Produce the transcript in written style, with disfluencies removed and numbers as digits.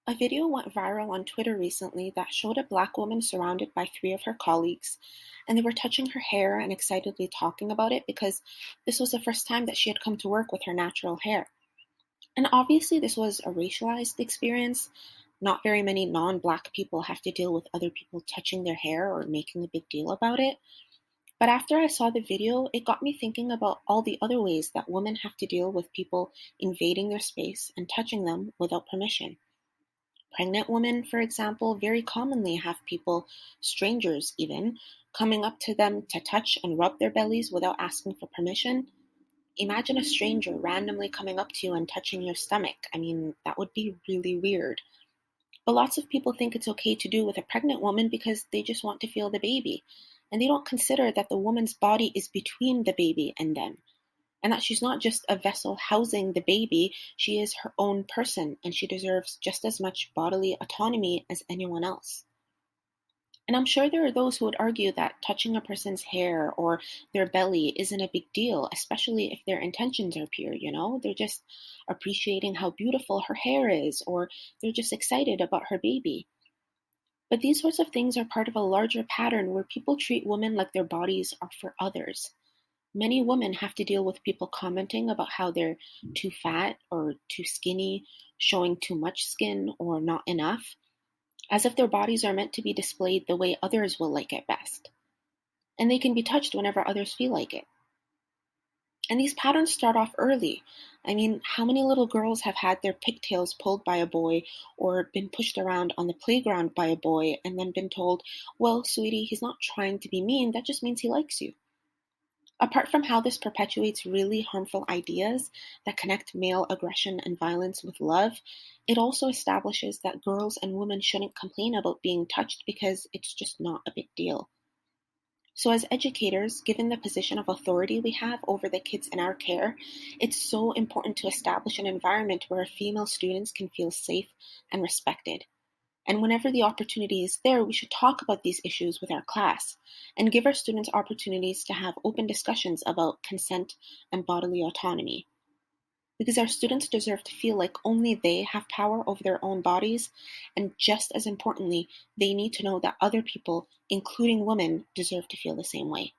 A video went viral on Twitter recently that showed a Black woman surrounded by three of her colleagues, and they were touching her hair and excitedly talking about it because this was the first time that she had come to work with her natural hair. And obviously, this was a racialized experience. Not very many non Black people have to deal with other people touching their hair or making a big deal about it. But after I saw the video, it got me thinking about all the other ways that women have to deal with people invading their space and touching them without permission. Pregnant women, for example, very commonly have people, strangers even, coming up to them to touch and rub their bellies without asking for permission. Imagine a stranger randomly coming up to you and touching your stomach. I mean, that would be really weird. But lots of people think it's okay to do with a pregnant woman because they just want to feel the baby. And they don't consider that the woman's body is between the baby and them, and that she's not just a vessel housing the baby, she is her own person, and she deserves just as much bodily autonomy as anyone else. And I'm sure there are those who would argue that touching a person's hair or their belly isn't a big deal, especially if their intentions are pure, They're just appreciating how beautiful her hair is, or they're just excited about her baby. But these sorts of things are part of a larger pattern where people treat women like their bodies are for others. Many women have to deal with people commenting about how they're too fat or too skinny, showing too much skin or not enough, as if their bodies are meant to be displayed the way others will like it best. And they can be touched whenever others feel like it. And these patterns start off early. I mean, how many little girls have had their pigtails pulled by a boy or been pushed around on the playground by a boy and then been told, well, sweetie, he's not trying to be mean, that just means he likes you. Apart from how this perpetuates really harmful ideas that connect male aggression and violence with love, it also establishes that girls and women shouldn't complain about being touched because it's just not a big deal. So, as educators, given the position of authority we have over the kids in our care, it's so important to establish an environment where female students can feel safe and respected. And whenever the opportunity is there, we should talk about these issues with our class and give our students opportunities to have open discussions about consent and bodily autonomy. Because our students deserve to feel like only they have power over their own bodies, and just as importantly, they need to know that other people, including women, deserve to feel the same way.